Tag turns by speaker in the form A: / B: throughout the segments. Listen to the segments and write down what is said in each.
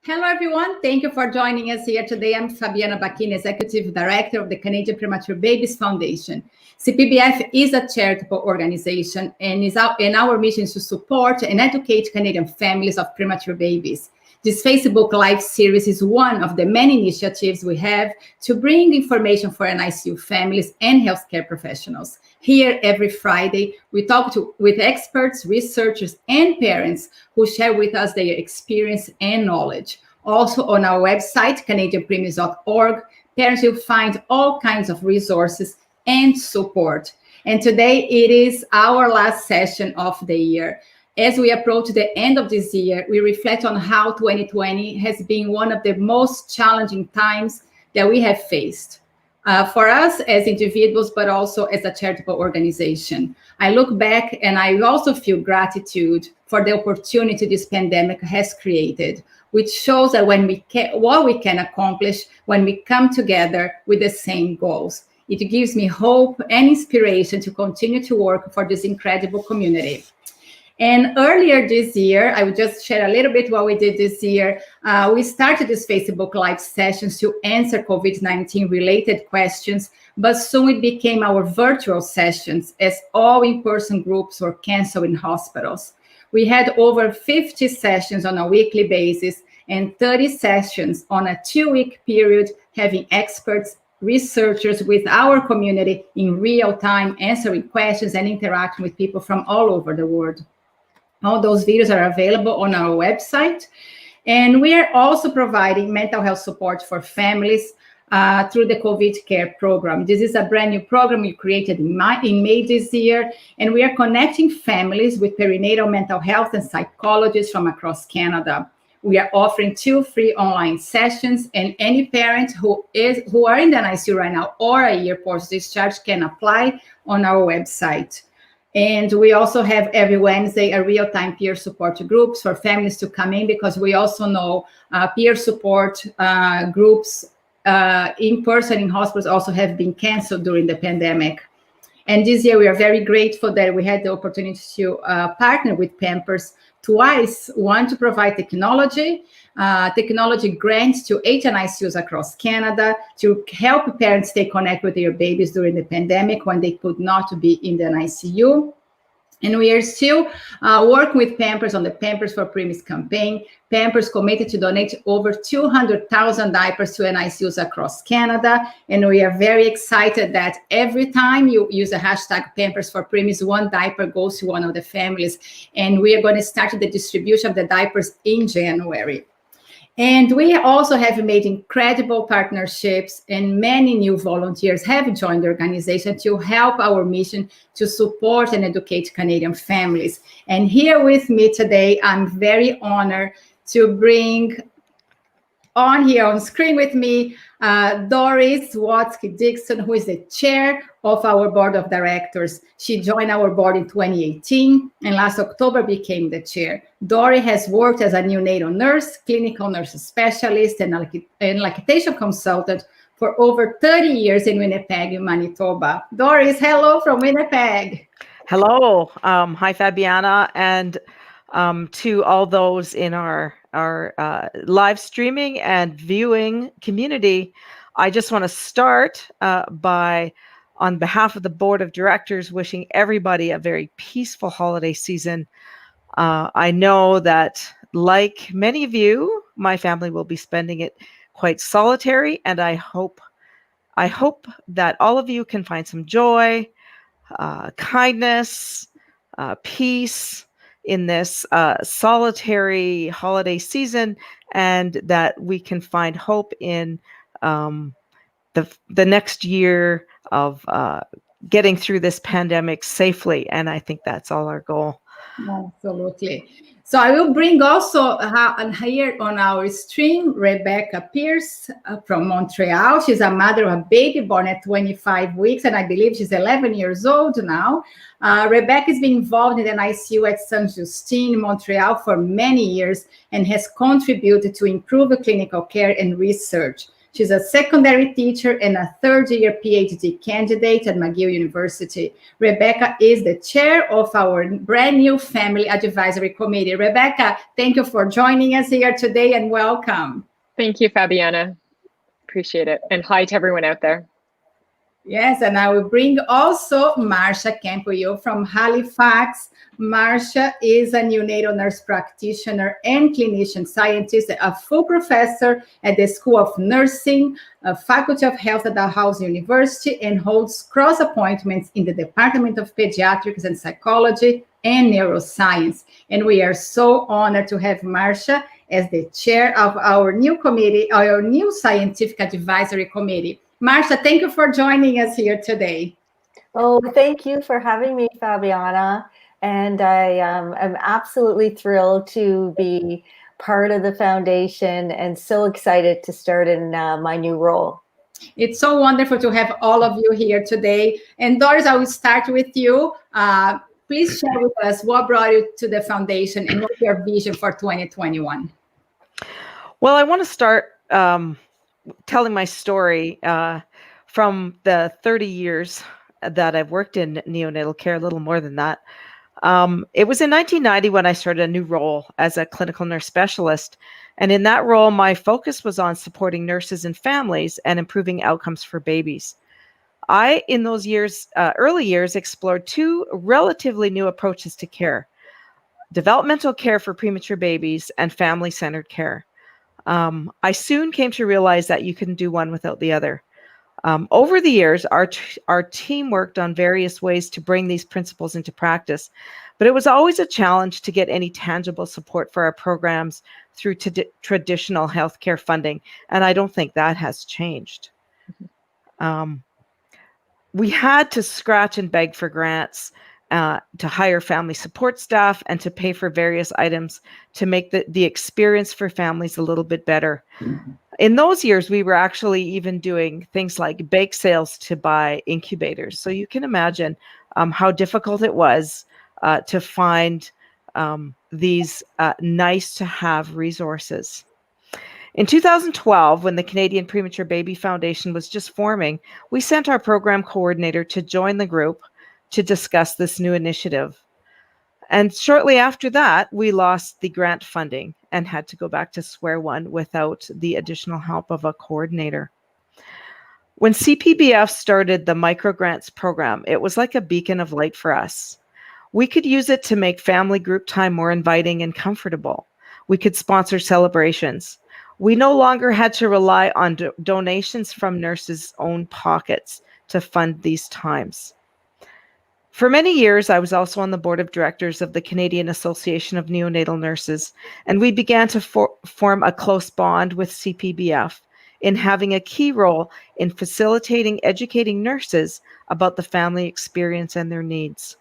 A: Hello, everyone. Thank you for joining us here today. I'm Fabiana Bacchini, Executive Director of the Canadian Premature Babies Foundation. CPBF is a charitable organization and our mission is to support and educate Canadian families of premature babies. This Facebook Live series is one of the many initiatives we have to bring information for NICU families and healthcare professionals. Here every Friday, we talk with experts, researchers, and parents who share with us their experience and knowledge. Also on our website, CanadianPremies.org, parents will find all kinds of resources and support. And today it is our last session of the year. As we approach the end of this year, we reflect on how 2020 has been one of the most challenging times that we have faced. For us as individuals, but also as a charitable organization. I look back and I also feel gratitude for the opportunity this pandemic has created, which shows that what we can accomplish when we come together with the same goals. It gives me hope and inspiration to continue to work for this incredible community. And earlier this year, I will just share a little bit what we did this year. We started this Facebook Live sessions to answer COVID-19 related questions, but soon it became our virtual sessions as all in-person groups were canceled in hospitals. We had over 50 sessions on a weekly basis and 30 sessions on a 2-week period, having experts, researchers with our community in real time, answering questions and interacting with people from all over the world. All those videos are available on our website. And we are also providing mental health support for families through the COVID Care program. This is a brand new program we created in May this year, and we are connecting families with perinatal mental health and psychologists from across Canada. We are offering 2 free online sessions, and any parent who are in the NICU right now or a year post-discharge can apply on our website. And we also have every Wednesday a real-time peer support groups for families to come in, because we also know peer support groups in person in hospitals also have been canceled during the pandemic. And this year we are very grateful that we had the opportunity to partner with Pampers twice, one to provide technology grants to 8 NICUs across Canada to help parents stay connected with their babies during the pandemic when they could not be in the NICU. And we are still working with Pampers on the Pampers for Preemies campaign. Pampers committed to donate over 200,000 diapers to NICUs across Canada. And we are very excited that every time you use the hashtag Pampers for Preemies, 1 diaper goes to one of the families. And we are going to start the distribution of the diapers in January. And we also have made incredible partnerships, and many new volunteers have joined the organization to help our mission to support and educate Canadian families. And here with me today, I'm very honored to bring on here on screen with me, Doris Sawatzky-Dickson, who is the chair of our board of directors. She joined our board in 2018 and last October became the chair. Doris has worked as a neonatal nurse, clinical nurse specialist, and lactation consultant for over 30 years in Winnipeg, Manitoba. Doris, hello from Winnipeg.
B: Hello. Hi, Fabiana, and to all those in our live streaming and viewing community. I just want to start by, on behalf of the board of directors, wishing everybody a very peaceful holiday season. I know that, like many of you, my family will be spending it quite solitary, and I hope that all of you can find some joy, kindness, peace in this solitary holiday season, and that we can find hope in the next year of getting through this pandemic safely. And I think that's all our goal.
A: Absolutely. So I will bring also here on our stream, Rebecca Pearce from Montreal. She's a mother of a baby born at 25 weeks, and I believe she's 11 years old now. Rebecca has been involved in the NICU at Saint-Justine, Montreal for many years and has contributed to improve clinical care and research. She's a secondary teacher and a third-year PhD candidate at McGill University. Rebecca is the chair of our brand new Family Advisory Committee. Rebecca, thank you for joining us here today and welcome.
C: Thank you, Fabiana. Appreciate it. And hi to everyone out there.
A: Yes, and I will bring also Marsha Campbell-Yeo from Halifax. Marsha is a neonatal nurse practitioner and clinician scientist, a full professor at the School of Nursing, Faculty of Health at Dalhousie University, and holds cross appointments in the Department of Pediatrics and Psychology and Neuroscience. And we are so honored to have Marsha as the chair of our new committee, our new Scientific Advisory Committee. Marsha, thank you for joining us here today.
D: Oh, thank you for having me, Fabiana. And I am absolutely thrilled to be part of the foundation and so excited to start in my new role.
A: It's so wonderful to have all of you here today. And Doris, I will start with you. Please share with us what brought you to the foundation and what's your vision for 2021?
B: Well, I want to start telling my story from the 30 years that I've worked in neonatal care, a little more than that. It was in 1990 when I started a new role as a clinical nurse specialist. And in that role, my focus was on supporting nurses and families and improving outcomes for babies. I, in those years, early years, explored two relatively new approaches to care: developmental care for premature babies and family-centered care. I soon came to realize that you couldn't do one without the other. Over the years, our team worked on various ways to bring these principles into practice, but it was always a challenge to get any tangible support for our programs through traditional healthcare funding, and I don't think that has changed. We had to scratch and beg for grants to hire family support staff and to pay for various items to make the experience for families a little bit better. In those years, we were actually even doing things like bake sales to buy incubators. So you can imagine how difficult it was to find these nice to have resources. In 2012, when the Canadian Premature Baby Foundation was just forming, we sent our program coordinator to join the group to discuss this new initiative. And shortly after that, we lost the grant funding and had to go back to square one without the additional help of a coordinator. When CPBF started the microgrants program, it was like a beacon of light for us. We could use it to make family group time more inviting and comfortable. We could sponsor celebrations. We no longer had to rely on donations from nurses' own pockets to fund these times. For many years, I was also on the board of directors of the Canadian Association of Neonatal Nurses, and we began to form a close bond with CPBF in having a key role in facilitating educating nurses about the family experience and their needs.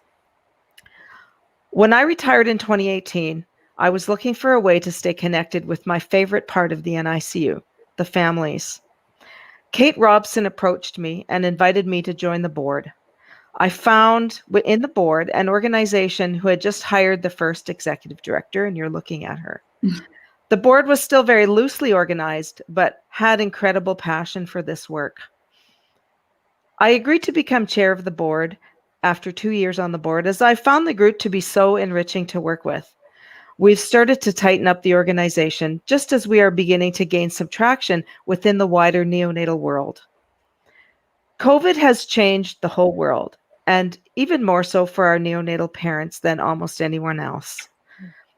B: When I retired in 2018, I was looking for a way to stay connected with my favorite part of the NICU, the families. Kate Robson approached me and invited me to join the board. I found in the board an organization who had just hired the first executive director, and you're looking at her. The board was still very loosely organized, but had incredible passion for this work. I agreed to become chair of the board after 2 years on the board, as I found the group to be so enriching to work with. We've started to tighten up the organization, just as we are beginning to gain some traction within the wider neonatal world. COVID has changed the whole world, and even more so for our neonatal parents than almost anyone else.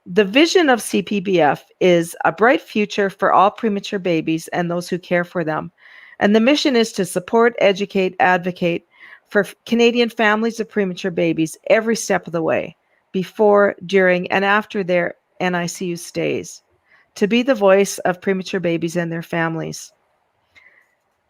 B: The vision of CPBF is a bright future for all premature babies and those who care for them. And the mission is to support, educate, advocate for Canadian families of premature babies every step of the way, before, during, and after their NICU stays, to be the voice of premature babies and their families.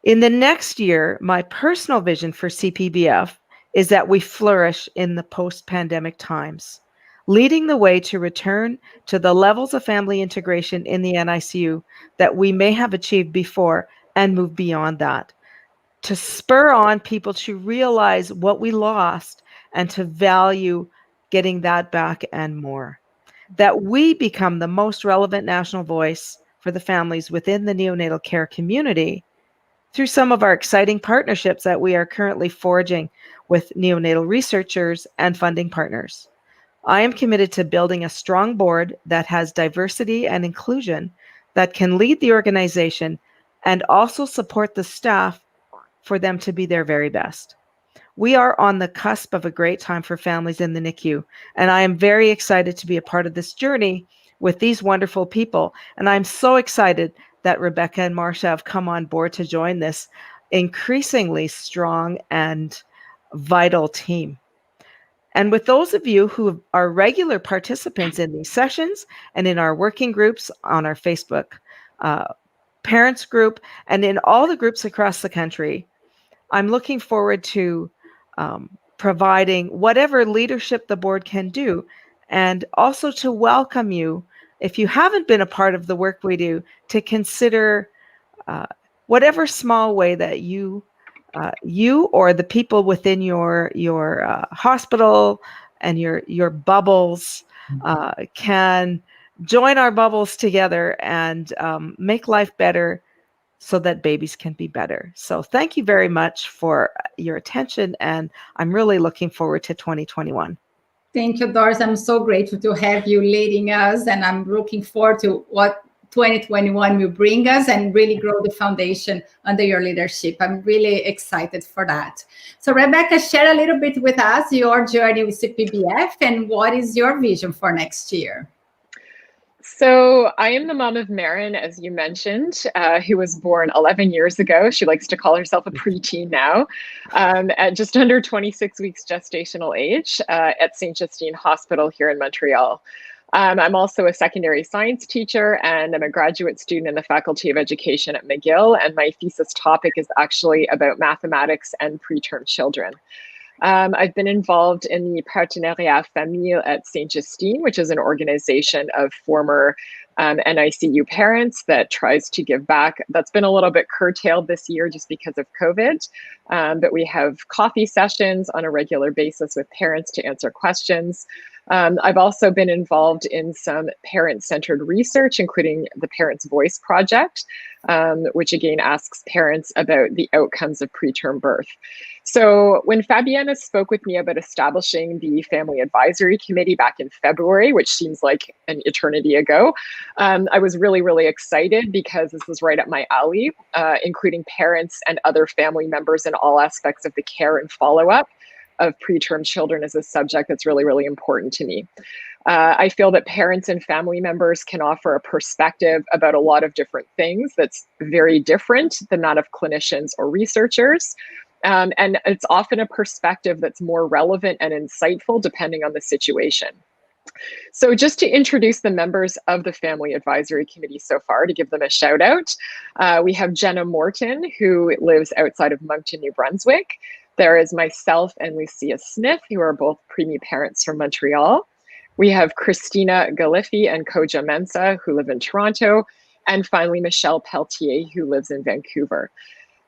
B: In the next year, my personal vision for CPBF is that we flourish in the post-pandemic times, leading the way to return to the levels of family integration in the NICU that we may have achieved before and move beyond that, to spur on people to realize what we lost and to value getting that back and more, that we become the most relevant national voice for the families within the neonatal care community, through some of our exciting partnerships that we are currently forging with neonatal researchers and funding partners. I am committed to building a strong board that has diversity and inclusion, that can lead the organization and also support the staff for them to be their very best. We are on the cusp of a great time for families in the NICU, and I am very excited to be a part of this journey with these wonderful people. And I'm so excited that Rebecca and Marsha have come on board to join this increasingly strong and vital team. And with those of you who are regular participants in these sessions and in our working groups on our Facebook parents group and in all the groups across the country, I'm looking forward to providing whatever leadership the board can do, and also to welcome you, if you haven't been a part of the work we do, to consider whatever small way that you or the people within your hospital and your bubbles can join our bubbles together and make life better so that babies can be better. So thank you very much for your attention, and I'm really looking forward to 2021.
A: Thank you, Doris. I'm so grateful to have you leading us, and I'm looking forward to what 2021 will bring us and really grow the foundation under your leadership. I'm really excited for that. So Rebecca, share a little bit with us your journey with CPBF and what is your vision for next year?
C: So I am the mom of Marin, as you mentioned, who was born 11 years ago. She likes to call herself a preteen now, at just under 26 weeks gestational age at St. Justine Hospital here in Montreal. I'm also a secondary science teacher, and I'm a graduate student in the Faculty of Education at McGill, and my thesis topic is actually about mathematics and preterm children. I've been involved in the Partenariat Famille at St. Justine, which is an organization of former NICU parents that tries to give back. That's been a little bit curtailed this year just because of COVID, but we have coffee sessions on a regular basis with parents to answer questions. I've also been involved in some parent-centered research, including the Parents' Voice Project, which again asks parents about the outcomes of preterm birth. So when Fabiana spoke with me about establishing the Family Advisory Committee back in February, which seems like an eternity ago, I was really, really excited because this was right up my alley, including parents and other family members in all aspects of the care and follow-up of preterm children is a subject that's really, really important to me. I feel that parents and family members can offer a perspective about a lot of different things that's very different than that of clinicians or researchers. And it's often a perspective that's more relevant and insightful depending on the situation. So just to introduce the members of the Family Advisory Committee so far, to give them a shout out, we have Jenna Morton, who lives outside of Moncton, New Brunswick. There is myself and Lucia Smith, who are both preemie parents from Montreal. We have Christina Galiffi and Koja Mensa, who live in Toronto. And finally, Michelle Pelletier, who lives in Vancouver.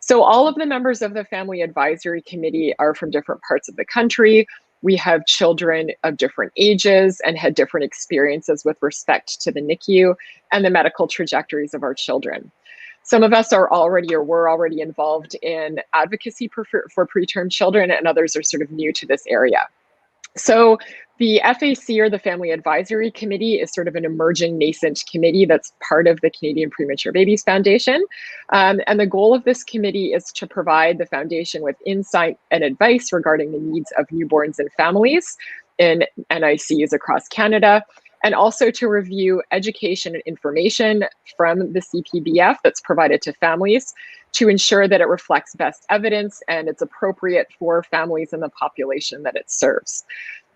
C: So all of the members of the Family Advisory Committee are from different parts of the country. We have children of different ages and had different experiences with respect to the NICU and the medical trajectories of our children. Some of us are already or were already involved in advocacy for preterm children, and others are sort of new to this area. So the FAC, or the Family Advisory Committee, is sort of an emerging nascent committee that's part of the Canadian Premature Babies Foundation. And the goal of this committee is to provide the foundation with insight and advice regarding the needs of newborns and families in NICUs across Canada, and also to review education and information from the CPBF that's provided to families to ensure that it reflects best evidence and it's appropriate for families and the population that it serves.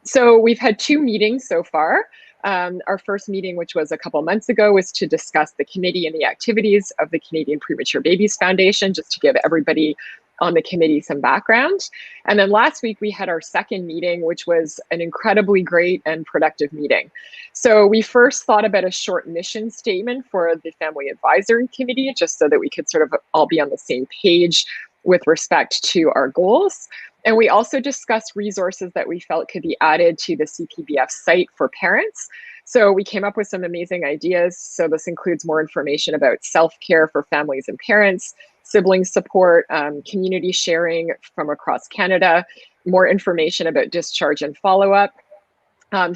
C: So we've had 2 meetings so far. Our first meeting, which was a couple months ago, was to discuss the committee and the activities of the Canadian Premature Babies Foundation, just to give everybody on the committee some background. And then last week we had our second meeting, which was an incredibly great and productive meeting. So we first thought about a short mission statement for the Family Advisory Committee, just so that we could sort of all be on the same page with respect to our goals. And we also discussed resources that we felt could be added to the CPBF site for parents. So we came up with some amazing ideas. So this includes more information about self-care for families and parents, sibling support, community sharing from across Canada, more information about discharge and follow-up,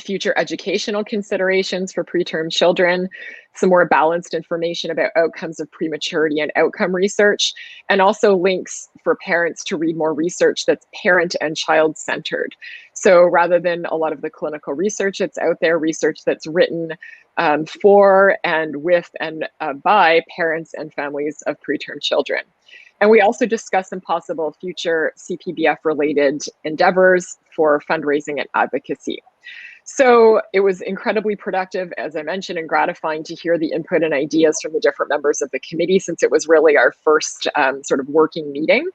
C: future educational considerations for preterm children, some more balanced information about outcomes of prematurity and outcome research, and also links for parents to read more research that's parent and child centered. So rather than a lot of the clinical research that's out there, research that's written for and with and by parents and families of preterm children. And we also discuss some possible future CPBF related endeavors for fundraising and advocacy. So it was incredibly productive, as I mentioned, and gratifying to hear the input and ideas from the different members of the committee, since it was really our first sort of working meeting.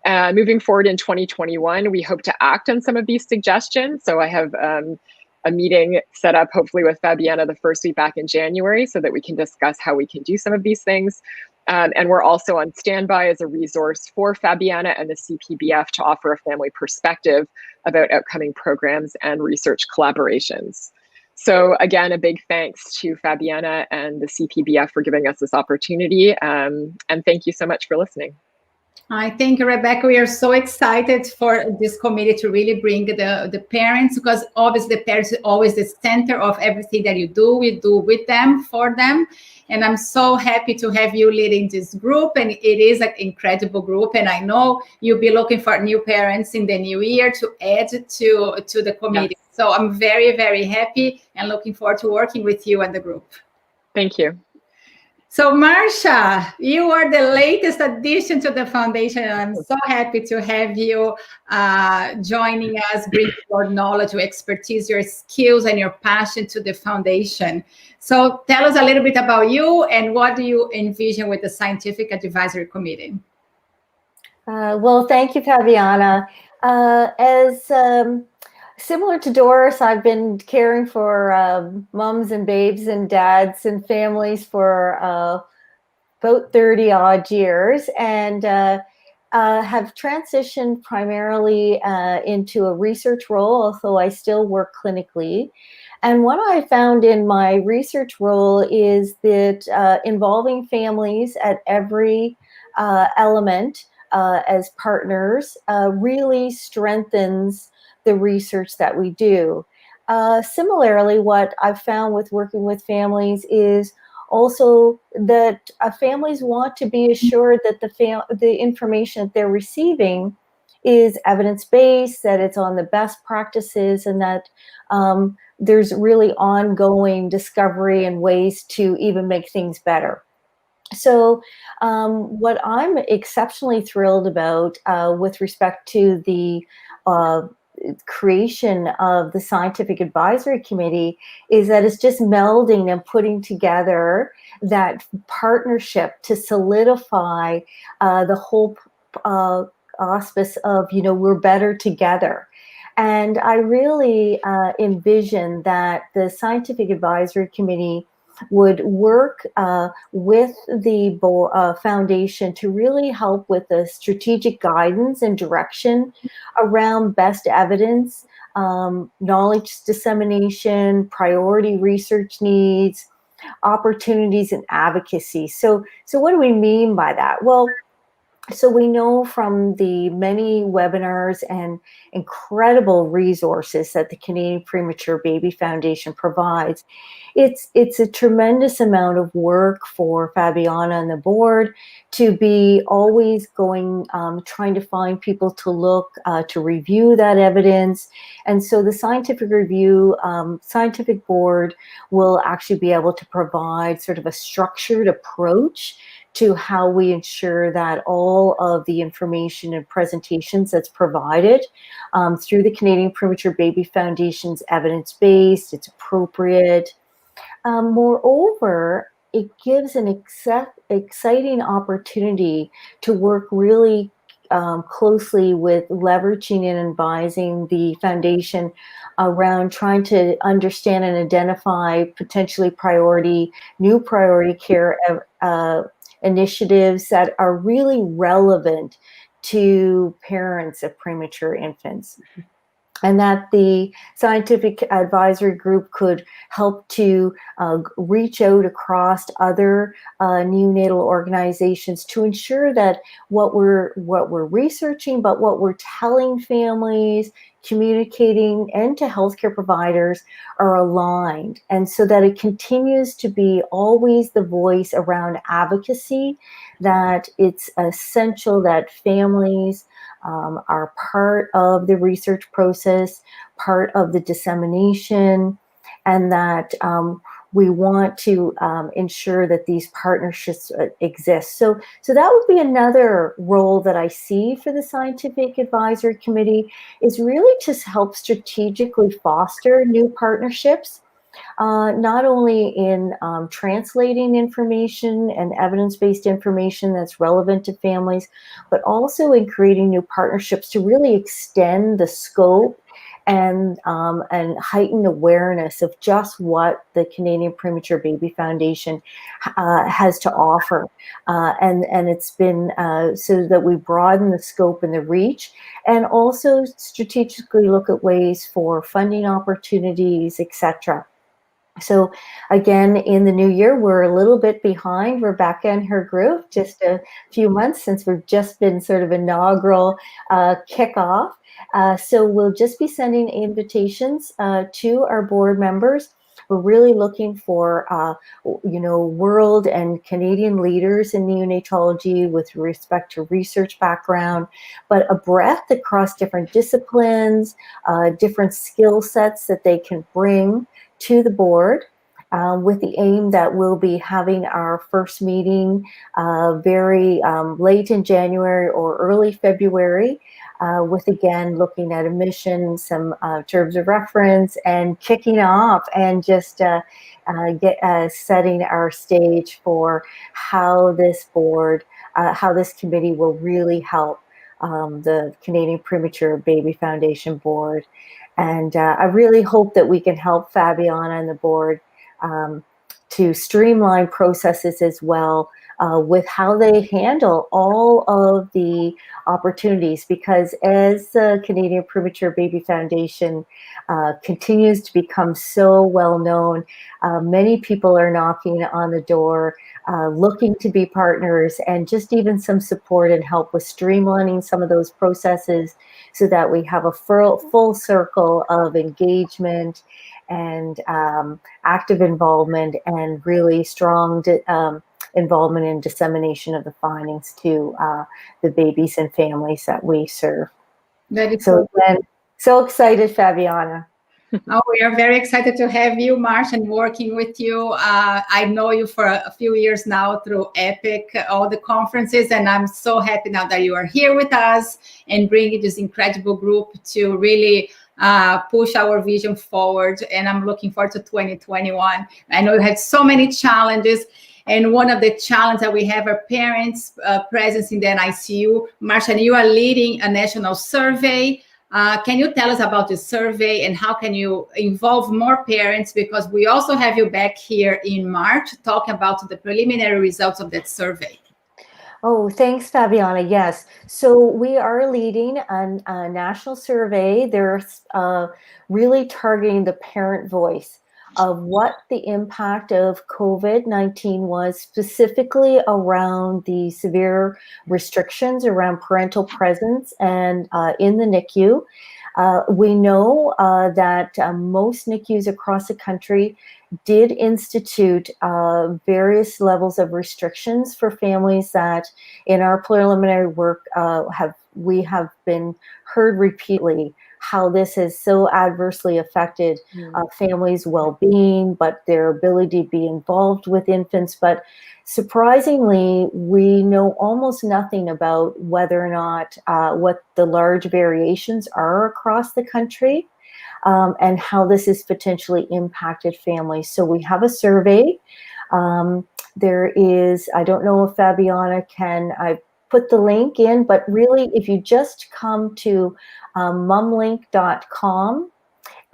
C: Moving forward in 2021, we hope to act on some of these suggestions. So I have a meeting set up, hopefully with Fabiana the first week back in January, so that we can discuss how we can do some of these things. And we're also on standby as a resource for Fabiana and the CPBF to offer a family perspective about upcoming programs and research collaborations. So again, a big thanks to Fabiana and the CPBF for giving us this opportunity. And thank you so much for listening.
A: I think, Rebecca, we are so excited for this committee to really bring the parents, because obviously the parents are always the center of everything that you do. We do with them, for them. And I'm so happy to have you leading this group. And it is an incredible group. And I know you'll be looking for new parents in the new year to add to the committee. Yes. So I'm very, very happy and looking forward to working with you and the group.
C: Thank you.
A: So Marsha, you are the latest addition to the foundation, and I'm so happy to have you joining us, bringing your knowledge, your expertise, your skills, and your passion to the foundation. So tell us a little bit about you and what do you envision with the Scientific Advisory Committee?
D: Well, thank you, Fabiana. Similar to Doris, I've been caring for moms and babes and dads and families for about 30 odd years, and have transitioned primarily into a research role, although I still work clinically. And what I found in my research role is that involving families at every element as partners really strengthens the research that we do. Similarly, what I've found with working with families is also that families want to be assured that the information that they're receiving is evidence-based, that it's on the best practices, and that there's really ongoing discovery and ways to even make things better. So what I'm exceptionally thrilled about with respect to the creation of the Scientific Advisory Committee is that it's just melding and putting together that partnership to solidify the whole auspice of, we're better together. And I really envision that the Scientific Advisory Committee would work with the foundation to really help with the strategic guidance and direction around best evidence, knowledge dissemination, priority research needs, opportunities, and advocacy. So what do we mean by that? Well, so we know from the many webinars and incredible resources that the Canadian Premature Baby Foundation provides, it's a tremendous amount of work for Fabiana and the board to be always going, trying to find people to look, to review that evidence. And so the scientific board will actually be able to provide sort of a structured approach to how we ensure that all of the information and presentations that's provided through the Canadian Premature Baby Foundation's evidence-based, it's appropriate. Moreover, it gives an exciting opportunity to work really closely with leveraging and advising the foundation around trying to understand and identify potentially new priority care initiatives that are really relevant to parents of premature infants. and that the scientific advisory group could help to reach out across other neonatal organizations to ensure that what we're researching, but what we're telling families, communicating, and to healthcare providers are aligned, and so that it continues to be always the voice around advocacy, that it's essential that families are part of the research process, part of the dissemination, and that we want to ensure that these partnerships exist. So that would be another role that I see for the Scientific Advisory Committee, is really to help strategically foster new partnerships, not only in translating information and evidence-based information that's relevant to families, but also in creating new partnerships to really extend the scope and heighten awareness of just what the Canadian Premature Baby Foundation has to offer. And it's been so that we broaden the scope and the reach, and also strategically look at ways for funding opportunities, etc. So again, in the new year, we're a little bit behind Rebecca and her group, just a few months since we've just been sort of inaugural kickoff. So we'll just be sending invitations to our board members. We're really looking for, world and Canadian leaders in neonatology with respect to research background, but a breadth across different disciplines, different skill sets that they can bring to the board, with the aim that we'll be having our first meeting very late in January or early February, with again looking at a mission, some terms of reference, and kicking off and just setting our stage for how this board, how this committee will really help the Canadian Premature Baby Foundation board. And I really hope that we can help Fabiana and the board to streamline processes as well, with how they handle all of the opportunities, because as the Canadian Premature Baby Foundation continues to become so well known, many people are knocking on the door, looking to be partners, and just even some support and help with streamlining some of those processes so that we have a full circle of engagement and active involvement, and really strong involvement in dissemination of the findings to the babies and families that we serve.
A: Very
D: so
A: cool.
D: again, so excited, Fabiana.
A: Oh, we are very excited to have you, Marsha, and working with you. I know you for a few years now through EPIC, all the conferences, and I'm so happy now that you are here with us and bringing this incredible group to really push our vision forward. And I'm looking forward to 2021. I know you had so many challenges. And one of the challenges that we have are parents' presence in the NICU. Marsha, you are leading a national survey. Can you tell us about the survey and how can you involve more parents? Because we also have you back here in March talking about the preliminary results of that survey.
D: Oh, thanks, Fabiana. Yes. So we are leading a national survey. They're really targeting the parent voice of what the impact of COVID-19 was, specifically around the severe restrictions around parental presence and in the NICU. We know that most NICUs across the country did institute various levels of restrictions for families that in our preliminary work we have been heard repeatedly how this has so adversely affected families' well-being, but their ability to be involved with infants. But surprisingly, we know almost nothing about whether or not what the large variations are across the country, and how this has potentially impacted families. So we have a survey. There is, I don't know if Fabiana I put the link in, but really if you just come to mumlink.com,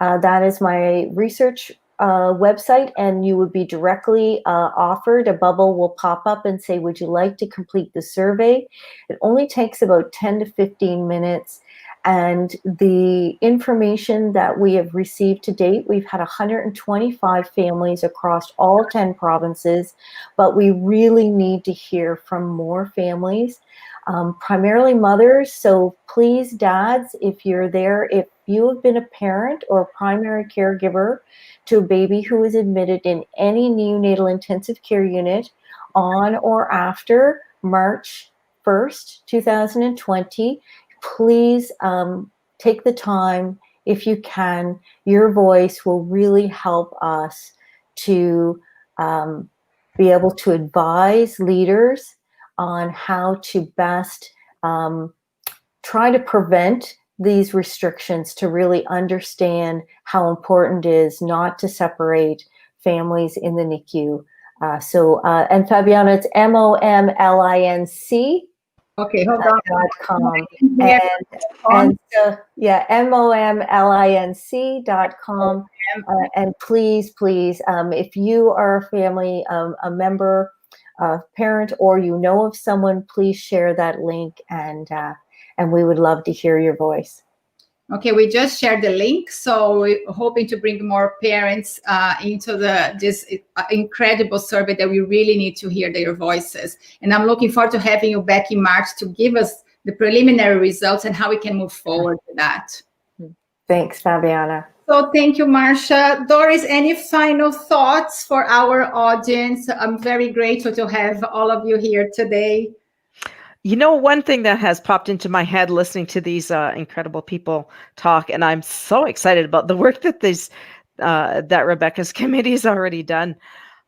D: that is my research website, and you would be directly offered, a bubble will pop up and say, would you like to complete the survey? It only takes about 10 to 15 minutes. And the information that we have received to date, we've had 125 families across all 10 provinces, but we really need to hear from more families, primarily mothers. So please, dads, if you're there, if you have been a parent or primary caregiver to a baby who is admitted in any neonatal intensive care unit on or after March 1st, 2020, please take the time, if you can. Your voice will really help us to be able to advise leaders on how to best try to prevent these restrictions, to really understand how important it is not to separate families in the NICU. And Fabiana, it's MOMLINC.
A: Okay, hold on.
D: .com. And so, yeah, MOMLINC.com. And please, if you are a family, a member, a parent, or you know of someone, please share that link, and we would love to hear your voice.
A: Okay, we just shared the link, so we're hoping to bring more parents into this incredible survey that we really need to hear their voices. And I'm looking forward to having you back in March to give us the preliminary results and how we can move forward with that.
D: Thanks, Fabiana.
A: So thank you, Marsha. Doris, any final thoughts for our audience? I'm very grateful to have all of you here today.
B: You know, one thing that has popped into my head listening to these incredible people talk, and I'm so excited about the work that that Rebecca's committee has already done.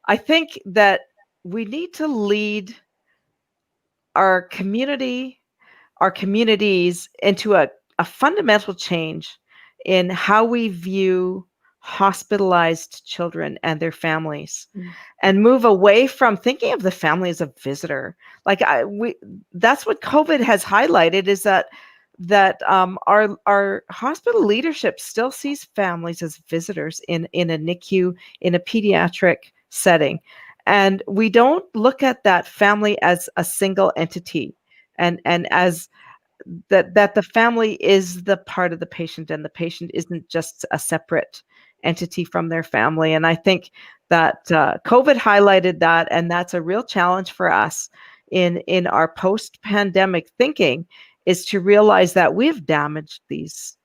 B: I think that we need to lead our communities into a fundamental change in how we view hospitalized children and their families, and move away from thinking of the family as a visitor. Like that's what COVID has highlighted, is that our hospital leadership still sees families as visitors in a NICU, in a pediatric setting. And we don't look at that family as a single entity, and as that the family is the part of the patient, and the patient isn't just a separate entity from their family. And I think that COVID highlighted that, and that's a real challenge for us in our post-pandemic thinking, is to realize that we've damaged these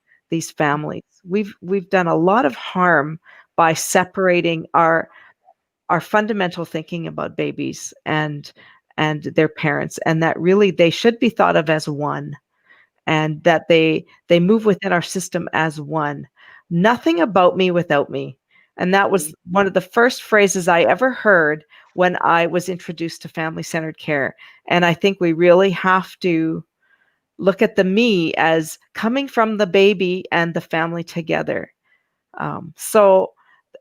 B: families. We've done a lot of harm by separating our fundamental thinking about babies and their parents, and that really they should be thought of as one, and that they move within our system as one. Nothing about me without me. And that was one of the first phrases I ever heard when I was introduced to family-centered care. And I think we really have to look at the me as coming from the baby and the family together. So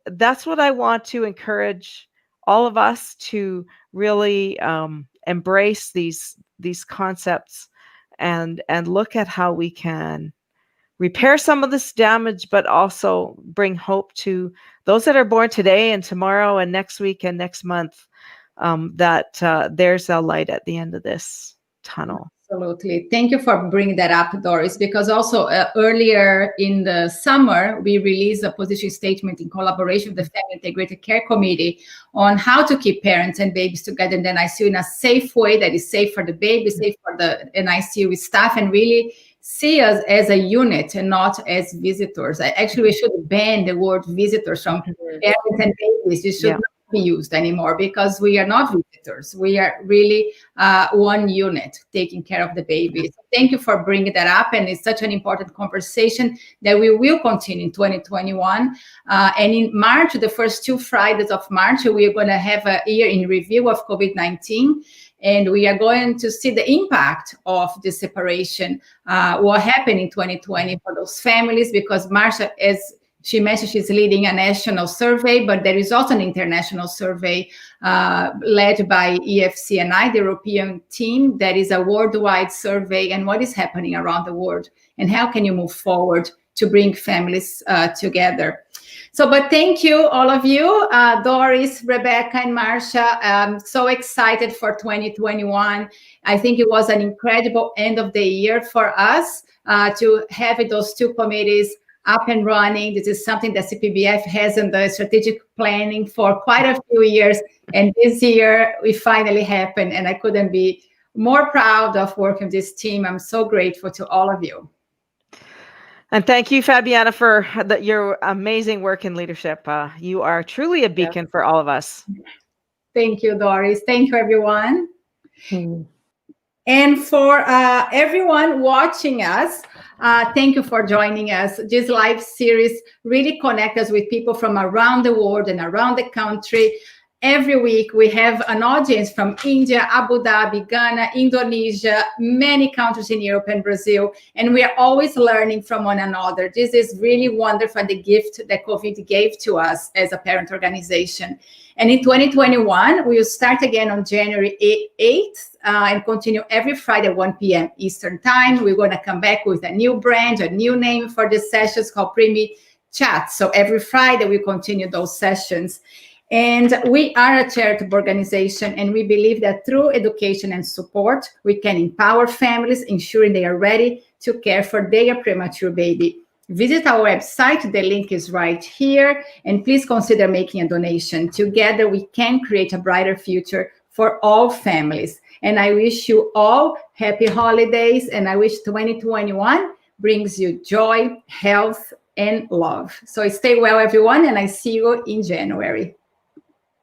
B: that's what I want to encourage all of us to really embrace these concepts and look at how we can repair some of this damage, but also bring hope to those that are born today and tomorrow and next week and next month, that there's a light at the end of this tunnel.
A: Absolutely. Thank you for bringing that up, Doris, because also earlier in the summer, we released a position statement in collaboration with the Family Integrated Care Committee on how to keep parents and babies together in the NICU in a safe way that is safe for the baby, safe for the NICU staff, and really see us as a unit and not as visitors. Actually, we should ban the word visitors from parents and babies. It should not be used anymore, because we are not visitors. We are really one unit taking care of the baby. So thank you for bringing that up, and it's such an important conversation that we will continue in 2021. And in March, the first 2 Fridays of March, we are going to have a year in review of COVID-19. And we are going to see the impact of the separation, what happened in 2020 for those families, because Marsha, as she mentioned, she's leading a national survey, but there is also an international survey led by EFCNI, the European team, that is a worldwide survey, and what is happening around the world, and how can you move forward to bring families together. So, but thank you, all of you, Doris, Rebecca, and Marsha. I'm so excited for 2021. I think it was an incredible end of the year for us to have those two committees up and running. This is something that CPBF has in the strategic planning for quite a few years. And this year, we finally happened, and I couldn't be more proud of working with this team. I'm so grateful to all of you.
B: And thank you, Fabiana, for your amazing work in leadership. You are truly a beacon for all of us.
A: Thank you, Doris. Thank you, everyone.
D: Hmm.
A: And for everyone watching us, thank you for joining us. This live series really connects us with people from around the world and around the country. Every week, we have an audience from India, Abu Dhabi, Ghana, Indonesia, many countries in Europe and Brazil, and we are always learning from one another. This is really wonderful, the gift that COVID gave to us as a parent organization. And in 2021, we will start again on January 8th and continue every Friday, 1 p.m. Eastern Time. We're going to come back with a new brand, a new name for the sessions called Premi Chat. So every Friday, we continue those sessions. And we are a charitable organization, and we believe that through education and support, we can empower families, ensuring they are ready to care for their premature baby. Visit our website. The link is right here. And please consider making a donation. Together, we can create a brighter future for all families. And I wish you all happy holidays, and I wish 2021 brings you joy, health, and love. So stay well, everyone, and I see you in January.